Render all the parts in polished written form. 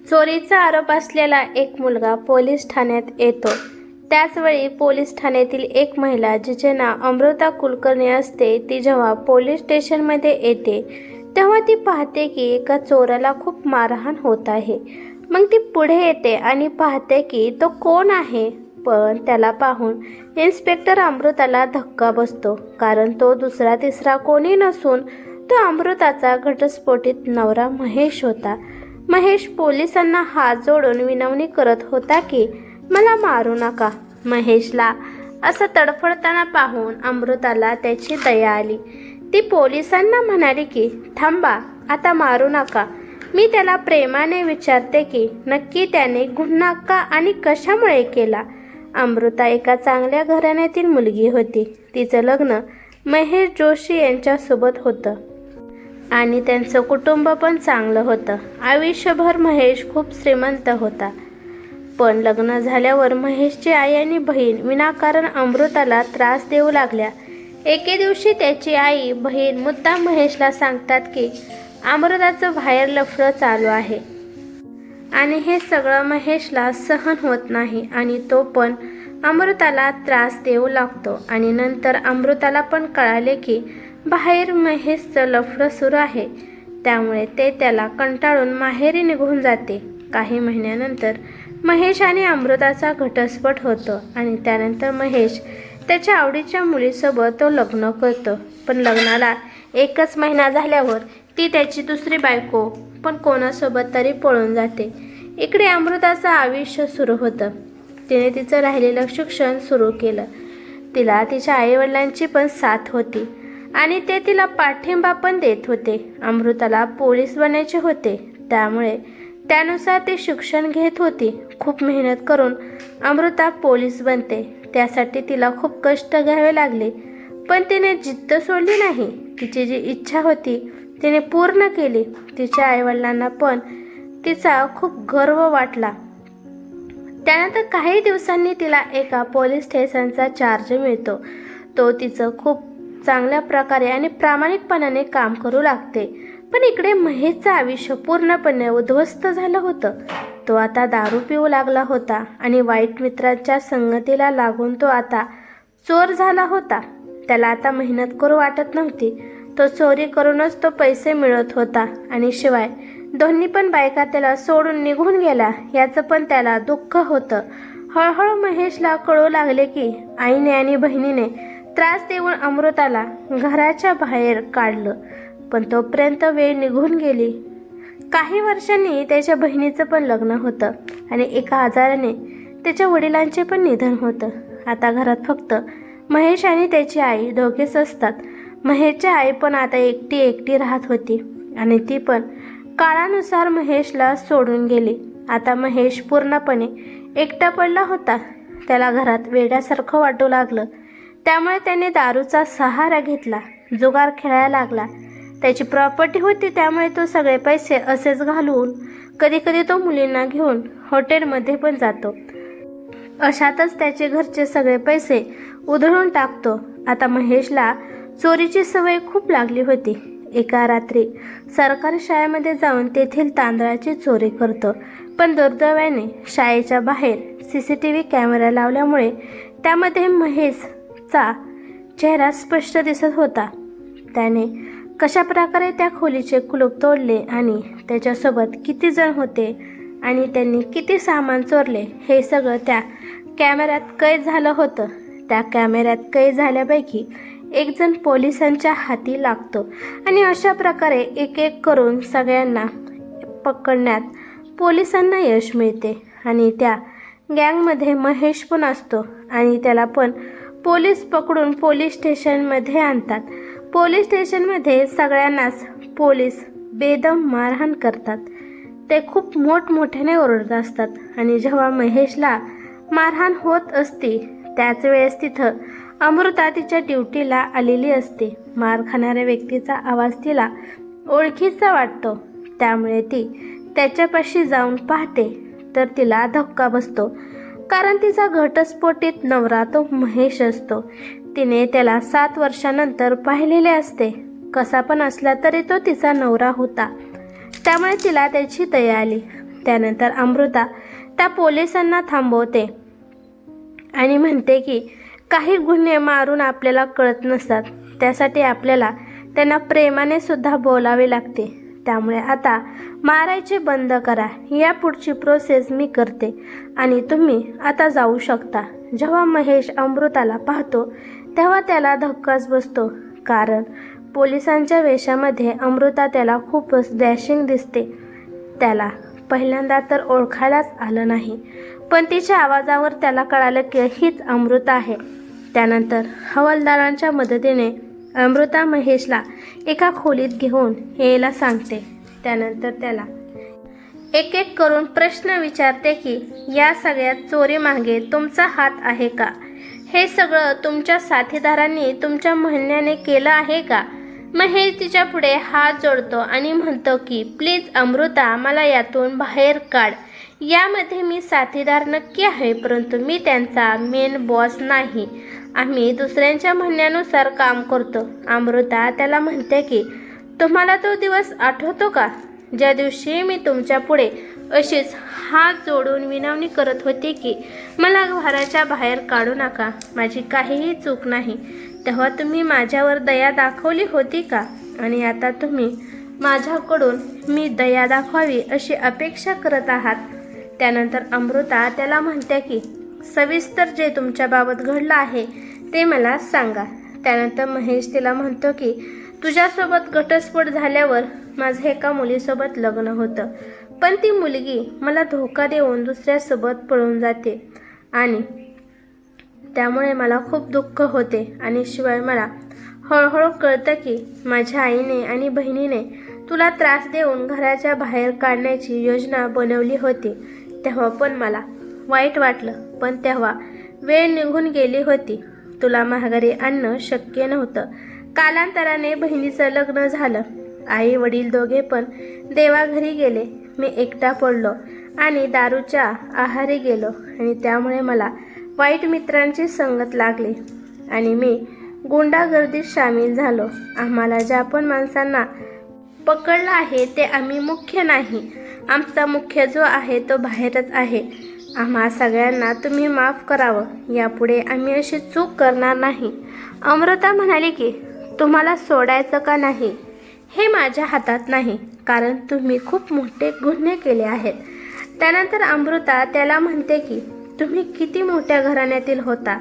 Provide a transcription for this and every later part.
चोरीचा आरोप असलेला एक मुलगा पोलीस ठाण्यात येतो. त्याचवेळी पोलीस ठाण्यातील एक महिला जिचे नाव अमृता कुलकर्णी असते ती जेव्हा पोलीस स्टेशनमध्ये येते तेव्हा ती पाहते की एका चोराला खूप मारहाण होत आहे. मग ती पुढे येते आणि पाहते की तो कोण आहे. पण त्याला पाहून इन्स्पेक्टर अमृताला धक्का बसतो, कारण तो दुसरा तिसरा कोणी नसून तो अमृताचा घटस्फोटित नवरा महेश होता. महेश पोलिसांना हात जोडून विनवणी करत होता की मला मारू नका. महेशला असं तडफडताना पाहून अमृताला त्याची दया आली. ती पोलिसांना म्हणाली की थांबा, आता मारू नका. मी त्याला प्रेमाने विचारते की नक्की त्याने गुन्हा का आणि कशामुळे केला. अमृता एका चांगल्या घराण्यातील मुलगी होती. तिचं लग्न महेश जोशी यांच्यासोबत होतं आणि त्यांचं कुटुंब पण चांगलं होतं. आयुष्यभर महेश खूप श्रीमंत होता. पण लग्न झाल्यावर महेशची आई आणि बहीण विनाकारण अमृताला त्रास देऊ लागल्या. एके दिवशी त्याची आई बहीण मुद्दाम महेशला सांगतात की अमृताचं बाहेर लफडं चालू आहे आणि हे सगळं महेशला सहन होत नाही आणि तो पण अमृताला त्रास देऊ लागतो. आणि नंतर अमृताला पण कळाले की बाहेर महेशचं लफडं सुरू आहे. त्यामुळे ते त्याला कंटाळून माहेरी निघून जाते. काही महिन्यानंतर महेश आणि अमृताचा घटस्फोट होतो आणि त्यानंतर महेश त्याच्या आवडीच्या मुलीसोबत तो लग्न करतो. पण लग्नाला एकच महिना झाल्यावर ती त्याची दुसरी बायको पण कोणासोबत तरी पळून जाते. इकडे अमृताचं आयुष्य सुरू होतं. तिने तिचं राहिलेलं शिक्षण सुरू केलं. तिला तिच्या आईवडिलांची पण साथ होती आणि ते तिला पाठिंबा पण देत होते. अमृताला पोलीस बनायचे होते, त्यामुळे त्यानुसार ती शिक्षण घेत होती. खूप मेहनत करून अमृता पोलीस बनते. त्यासाठी तिला खूप कष्ट घ्यावे लागले, पण तिने जिद्द सोडली नाही. तिची जी इच्छा होती तिने पूर्ण केली. तिच्या आईवडिलांना पण तिचा खूप गर्व वाटला. त्यानंतर काही दिवसांनी तिला एका पोलीस स्टेशनचा चार्ज मिळतो. तो तिचं खूप चांगल्या प्रकारे आणि प्रामाणिकपणाने काम करू लागते. पण इकडे महेशचं आयुष्य पूर्णपणे उद्ध्वस्त झालं होतं. तो आता दारू पिऊ लागला होता आणि वाईट मित्रांच्या संगतीला लागून तो आता चोर झाला होता. त्याला आता मेहनत करू वाटत नव्हती. तो चोरी करूनच तो पैसे मिळवत होता आणि शिवाय दोन्ही पण बायका त्याला सोडून निघून गेल्या याचं पण त्याला दुःख होतं. हळूहळू महेशला कळू लागले की आईने आणि बहिणीने त्रास देऊन अमृताला घराच्या बाहेर काढलं. पण तोपर्यंत वेळ निघून गेली. काही वर्षांनी त्याच्या बहिणीचं पण लग्न होतं आणि एका आजाराने त्याच्या वडिलांचे पण निधन होतं. आता घरात फक्त महेश आणि त्याची आई दोघेच असतात. महेशची आई पण आता एकटी राहत होती आणि ती पण काळानुसार महेशला सोडून गेली. आता महेश पूर्णपणे एकटा पडला होता. त्याला घरात वेड्यासारखं वाटू लागलं. त्यामुळे त्याने दारूचा सहारा घेतला, जुगार खेळायला लागला. त्याची प्रॉपर्टी होती त्यामुळे तो सगळे पैसे असेच घालवून कधीकधी तो मुलींना घेऊन हॉटेलमध्ये पण जातो. अशातच त्याचे घरचे सगळे पैसे उधळून टाकतो. आता महेशला चोरीची सवय खूप लागली होती. एका रात्री सरकारी शाळेमध्ये जाऊन तेथील तांदळाची चोरी करतो. पण दुर्दैवाने शाळेच्या बाहेर CCTV कॅमेरा लावल्यामुळे त्यामध्ये महेशचा चेहरा स्पष्ट दिसत होता. त्याने कशा प्रकारे त्या खोलीचे कुलूप तोडले आणि त्याच्यासोबत किती जण होते आणि त्यांनी किती सामान चोरले हे सगळं त्या कॅमेऱ्यात कैद झालं होतं. त्या कॅमेऱ्यात कैद झाल्यापैकी एक जण पोलिसांच्या हाती लागतो आणि अशा प्रकारे एक एक करून सगळ्यांना पकडण्यात पोलिसांना यश मिळते. आणि त्या गँगमध्ये महेश पण असतो आणि त्याला पण पोलीस पकडून पोलीस स्टेशनमध्ये आणतात. पोलीस स्टेशनमध्ये सगळ्यांनाच पोलीस बेदम मारहाण करतात. ते खूप मोठमोठ्याने ओरडत असतात आणि जेव्हा महेशला मारहाण होत असते त्याच वेळेस तिथं अमृता तिच्या ड्युटीला आलेली असते. मार खाणाऱ्या व्यक्तीचा आवाज तिला ओळखीचा वाटतो. त्यामुळे ती त्याच्यापाशी जाऊन पाहते तर तिला धक्का बसतो, कारण तिचा घटस्फोटित नवरा तो महेश असतो. तिने त्याला 7 वर्षानंतर पाहिलेले असते. कसा पण असला तरी तो तिचा नवरा होता. त्यामुळे तिला त्याची दया आली. त्यानंतर अमृता त्या पोलिसांना थांबवते आणि म्हणते की काही गुन्हे मारून आपल्याला कळत नसतात, त्यासाठी आपल्याला त्यांना प्रेमाने सुद्धा बोलावे लागते. त्यामुळे आता मारायचे बंद करा. या पुढची प्रोसेस मी करते आणि तुम्ही आता जाऊ शकता. जेव्हा महेश अमृताला पाहतो तेव्हा त्याला धक्काच बसतो, कारण पोलिसांच्या वेशामध्ये अमृता त्याला खूपच डॅशिंग दिसते. त्याला पहिल्यांदा तर ओळखायलाच आलं नाही, पण तिच्या आवाजावर त्याला कळालं की हीच अमृता आहे. त्यानंतर हवालदारांच्या मदतीने अमृता महेशला एका खोलीत घेऊन यायला सांगते. त्यानंतर त्याला एक एक करून प्रश्न विचारते की या सगळ्या चोरीमागे तुमचा हात आहे का? हे सगळं तुमच्या साथीदारांनी तुमच्या म्हणण्याने केलं आहे का? महेश तिच्या पुढे हात जोडतो आणि म्हणतो की प्लीज अमृता, मला यातून बाहेर काढ. यामध्ये मी साथीदार नक्की आहे, परंतु मी त्यांचा मेन बॉस नाही. आम्ही दुसऱ्यांच्या म्हणण्यानुसार काम करतो. अमृता त्याला म्हणते की तुम्हाला तो दिवस आठवतो का, ज्या दिवशी मी तुमच्या पुढे अशीच हात जोडून विनवणी करत होती की मला घराच्या बाहेर काढू नका, माझी काहीही चूक नाही. तेव्हा तुम्ही माझ्यावर दया दाखवली होती का? आणि आता तुम्ही माझ्याकडून मी दया दाखवावी अशी अपेक्षा करत आहात. त्यानंतर अमृता त्याला म्हणते की सविस्तर जे तुमच्याबाबत घडलं आहे ते मला सांगा. त्यानंतर महेश तिला म्हणतो की तुझ्यासोबत घटस्फोट झाल्यावर माझं एका मुलीसोबत लग्न होतं, पण ती मुलगी मला धोका देऊन दुसऱ्यासोबत पळून जाते आणि त्यामुळे मला खूप दुःख होते. आणि शिवाय मला हळूहळू कळतं की माझ्या आईने आणि बहिणीने तुला त्रास देऊन घराच्या बाहेर काढण्याची योजना बनवली होती. तेव्हा पण मला वाईट वाटलं, पण तेव्हा वेळ निघून गेली होती. तुला माघारी आणणं शक्य नव्हतं. कालांतराने बहिणीचं लग्न झालं. आई वडील दोघे पण देवाघरी गेले. मी एकटा पडलो आणि दारूच्या आहारी गेलो आणि त्यामुळे मला वाईट मित्रांची संगत लागली आणि मी गुंडागर्दीत सामील झालो. आम्हाला ज्या पण माणसांना पकडलं आहे ते आम्ही मुख्य नाही. आमचा मुख्य जो आहे तो बाहेरच आहे. आम्हा सगळ्यांना तुम्ही माफ करावं. यापुढे आम्ही अशी चूक करणार नाही. अमृता म्हणाली की तुम्हाला सोडायचं का नाही हे माझ्या हातात नाही, कारण तुम्ही खूप मोठे गुन्हे केले आहेत. त्यानंतर अमृता त्याला म्हणते की तुम्ही किती मोठ्या घराण्यातील होता.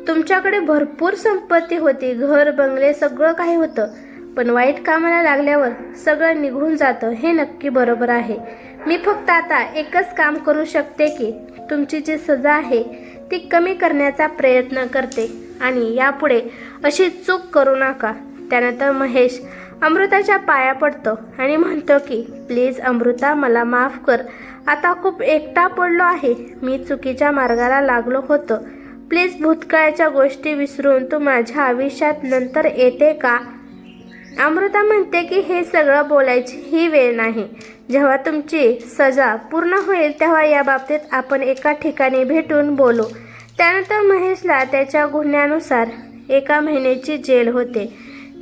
तुमच्याकडे भरपूर संपत्ती होती, घर बंगले सगळं काही होतं, पण वाईट कामाला लागल्यावर सगळं निघून जातं हे नक्की बरोबर आहे. मी फक्त आता एकच काम करू शकते की तुमची जी सजा आहे ती कमी करण्याचा प्रयत्न करते आणि यापुढे अशी चूक करू नका. त्यानंतर महेश अमृताच्या पाया पडतो आणि म्हणतो की प्लीज अमृता, मला माफ कर. आता खूप एकटा पडलो आहे. मी चुकीच्या मार्गाला लागलो होतो. प्लीज भूतकाळाच्या गोष्टी विसरून तू माझ्या आयुष्यात नंतर येते का? अमृता म्हणते की हे सगळं बोलायची ही वेळ नाही. जेव्हा तुमची सजा पूर्ण होईल तेव्हा या बाबतीत आपण एका ठिकाणी भेटून बोलू. त्यानंतर महेशला त्याच्या गुन्ह्यानुसार 1 महिन्याची जेल होते.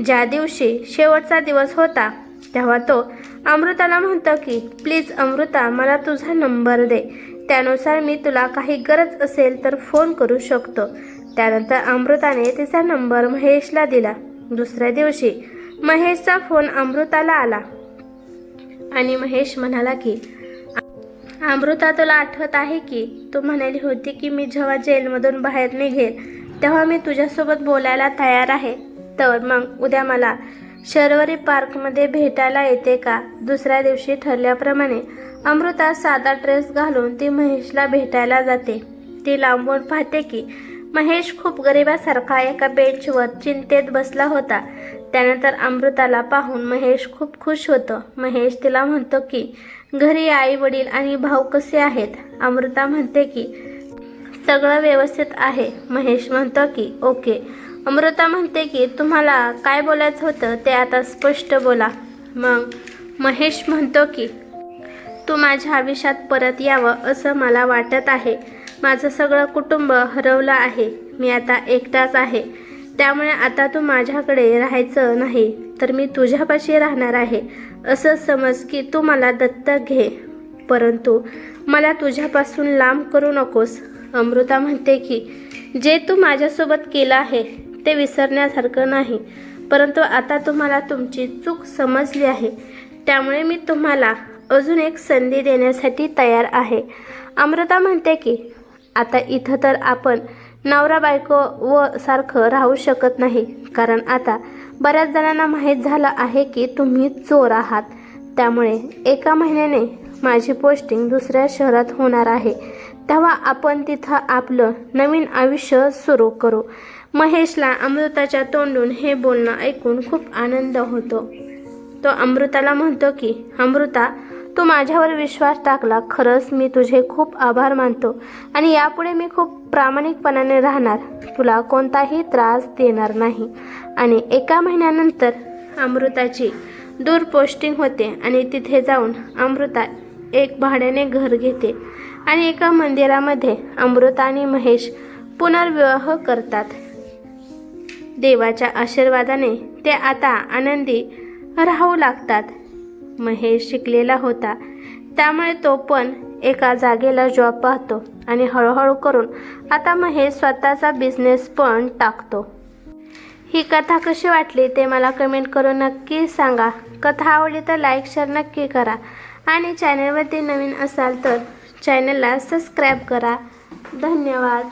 ज्या दिवशी शेवटचा दिवस होता तेव्हा तो अमृताला म्हणतो की प्लीज अमृता, मला तुझा नंबर दे. त्यानुसार मी तुला काही गरज असेल तर फोन करू शकतो. त्यानंतर अमृताने तिचा नंबर महेशला दिला. दुसऱ्या दिवशी महेशचा फोन अमृताला आला आणि महेश म्हणाला की अमृता, तुला आठवत आहे की तू म्हणाली होती की मी जेव्हा जेलमधून बाहेर निघेल तेव्हा मी तुझ्यासोबत बोलायला तयार आहे. तर मग उद्या मला शर्वरी पार्कमध्ये भेटायला येते का? दुसऱ्या दिवशी ठरल्याप्रमाणे अमृता साधा ड्रेस घालून ती महेशला भेटायला जाते. ती लांबून पाहते की महेश खूप गरिबासारखा एका बेंचवर चिंतेत बसला होता. त्यानंतर अमृताला पाहून महेश खूप खुश होतो. महेश तिला म्हणतो की घरी आई वडील आणि भाऊ कसे आहेत? अमृता म्हणते की सगळं व्यवस्थित आहे. महेश म्हणतो की ओके. अमृता म्हणते की तुम्हाला काय बोलायचं होतं ते आता स्पष्ट बोला. मग महेश म्हणतो की तू माझ्या आयुष्यात परत यावं असं मला वाटत आहे. माझं सगळं कुटुंब हरवलं आहे. मी आता एकटाच आहे. त्यामुळे आता तू माझ्याकडे राहायचं नाही तर मी तुझ्यापाशी राहणार आहे. असं समज की तू मला दत्तक घे. परंतु मला तुझ्यापासून लांब करू नकोस. अमृता म्हणते की जे तू माझ्यासोबत केलं आहे ते विसरण्यासारखं नाही, परंतु आता तुम्हाला तुमची चूक समजली आहे, त्यामुळे मी तुम्हाला अजून एक संधी देण्यासाठी तयार आहे. अमृता म्हणते की आता इथं तर आपण नवरा बायको व सारखं राहू शकत नाही, कारण आता बऱ्याच जणांना माहीत झालं आहे की तुम्ही चोर आहात. त्यामुळे 1 महिन्याने माझी पोस्टिंग दुसऱ्या शहरात होणार आहे, तेव्हा आपण तिथं आपलं नवीन आयुष्य सुरू करू. महेशला अमृताच्या तोंडून हे बोलणं ऐकून खूप आनंद होतो. तो अमृताला म्हणतो की अमृता, तू माझ्यावर विश्वास टाकला, खरंच मी तुझे खूप आभार मानतो आणि यापुढे मी खूप प्रामाणिकपणाने राहणार, तुला कोणताही त्रास देणार नाही. आणि 1 महिन्यानंतर अमृताची दूर पोस्टिंग होते आणि तिथे जाऊन अमृता एक भाड्याने घर घेते आणि एका मंदिरामध्ये अमृता आणि महेश पुनर्विवाह करतात. देवाच्या आशीर्वादाने ते आता आनंदी राहू लागतात. महेश शिकलेला होता, त्यामुळे तो पण एका जागेला जॉब पाहतो आणि हळूहळू करून आता महेश स्वतःचा बिझनेस पण टाकतो. ही कथा कशी वाटली ते मला कमेंट करून नक्की सांगा. कथा आवडली तर लाईक शेअर नक्की करा आणि चॅनलवरती नवीन असाल तर चॅनलला सबस्क्राईब करा. धन्यवाद.